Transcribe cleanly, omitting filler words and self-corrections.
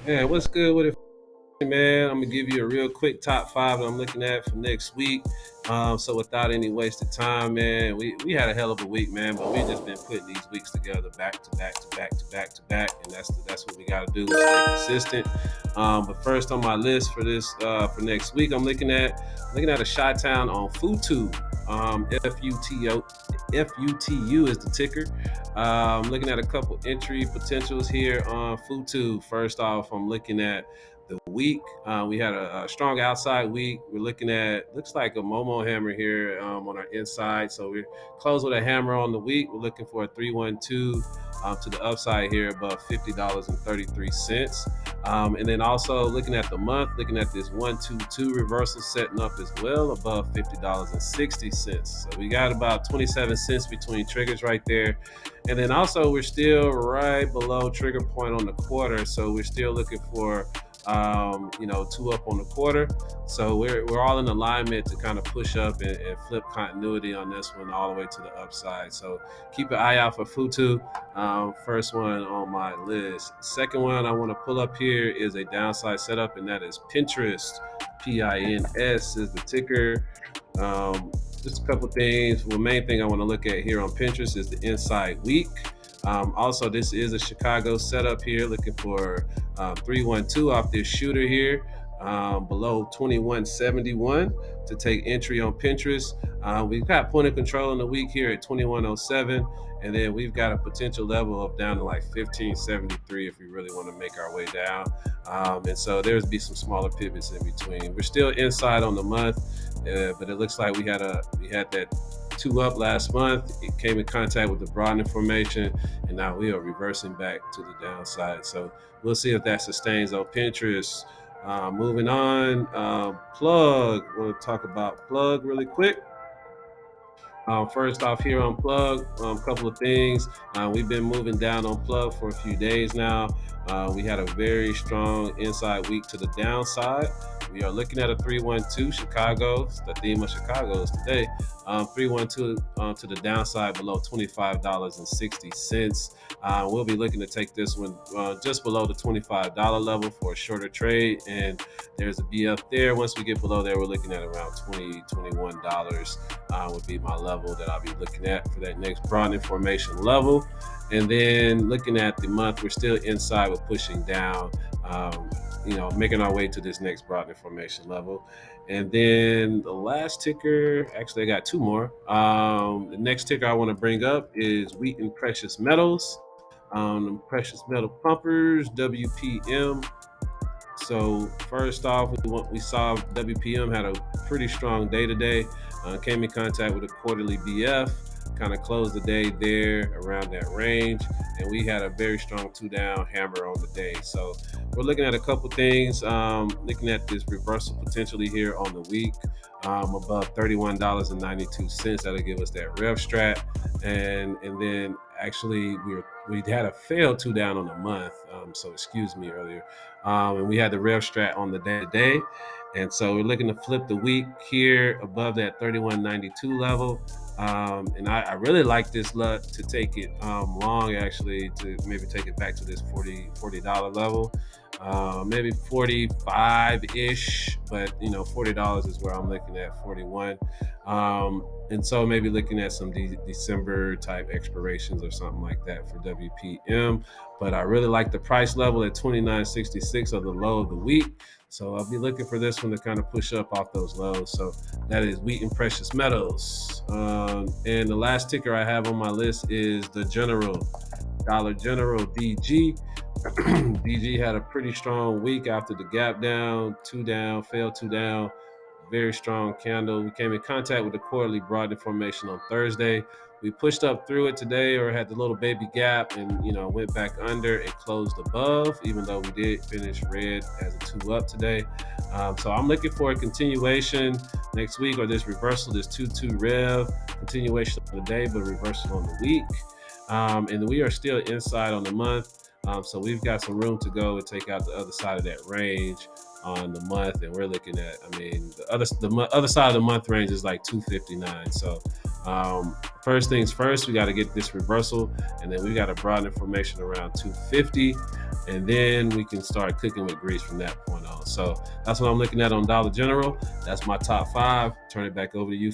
Man, what's good with it, man? I'm gonna give you a real quick top five that I'm looking at for next week. So without any wasted time, man, we had a hell of a week, man. But we just been putting these weeks together, back to back to back to back to back, and that's what we got to do. Stay consistent. But first on my list for this for next week, I'm looking at a Chi-Town on Futu. FUTU is the ticker. Looking at a couple entry potentials here on Futu. First off, I'm looking at the week. We had a strong outside week. We're looking at, looks like a Momo hammer here on our inside. So we're closed with a hammer on the week. We're looking for a 312 to the upside here above $50.33. And then also looking at the month, looking at this 122 reversal setting up as well above $50.60. So we got about 27 cents between triggers right there. And then also we're still right below trigger point on the quarter. So we're still looking for two up on the quarter. So we're all in alignment to kind of push up and flip continuity on this one all the way to the upside. So keep an eye out for Futu. First one on my list. Second one I want to pull up here is a downside setup, and that is Pinterest. PINS is the ticker. Just a couple things. The main thing I want to look at here on Pinterest is the inside week. Also, this is a Chicago setup here, looking for 312 off this shooter here, below 2171 to take entry on Pinterest. We've got point of control in the week here at 2107, and then we've got a potential level of down to like 1573 if we really want to make our way down. And so there's be some smaller pivots in between. We're still inside on the month, but it looks like we had that two up last month. It came in contact with the broadening formation, and now we are reversing back to the downside. So we'll see if that sustains on Pinterest. Moving on, Plug. Want to talk about Plug really quick. First off, here on Plug, a couple of things. We've been moving down on Plug for a few days now. We had a very strong inside week to the downside. We are looking at a 312 Chicago. It's the theme of Chicago is today. 312 to the downside below $25.60. We'll be looking to take this one just below the $25 level for a shorter trade. And there's a BF there. Once we get below there, we're looking at around $20, $21 would be my level that I'll be looking at for that next broadening formation level. And then looking at the month, we're still inside with pushing down, making our way to this next broadening formation level. And then the last ticker, actually I got two more. The next ticker I want to bring up is Wheaton Precious Metals. Precious metal pumpers, WPM. So first off, we saw WPM had a pretty strong day today. Came in contact with a quarterly BF, kind of closed the day there around that range, and we had a very strong two down hammer on the day. So we're looking at a couple things, looking at this reversal potentially here on the week, above $31.92. That'll give us that rev strat, and then actually we had a failed two down on the month, so excuse me earlier, and we had the rev strat on the day to day. And so we're looking to flip the week here above that 31.92 level. And I really like this lot to take it long, actually, to maybe take it back to this $40 level. Maybe 45-ish, but $40 is where I'm looking at, 41. And so maybe looking at some December type expirations or something like that for WPM. But I really like the price level at 29.66 of the low of the week. So I'll be looking for this one to kind of push up off those lows. So that is Wheaton Precious Metals. And the last ticker I have on my list is the Dollar General DG. DG had a pretty strong week after the gap down, failed two down, very strong candle. We came in contact with the quarterly broadening formation on Thursday. We pushed up through it today, or had the little baby gap, and went back under and closed above, even though we did finish red as a two up today. So I'm looking for a continuation next week, or this reversal, this 2-2 rev, continuation of the day, but reversal on the week. And we are still inside on the month. So we've got some room to go and take out the other side of that range on the month, and we're looking at, the other side of the month range is like 259. So first things first, we got to get this reversal, and then we got a broad information around 250. and then we can start cooking with grease from that point on. So that's what I'm looking at on Dollar General. That's my top 5. Turn it back over to you.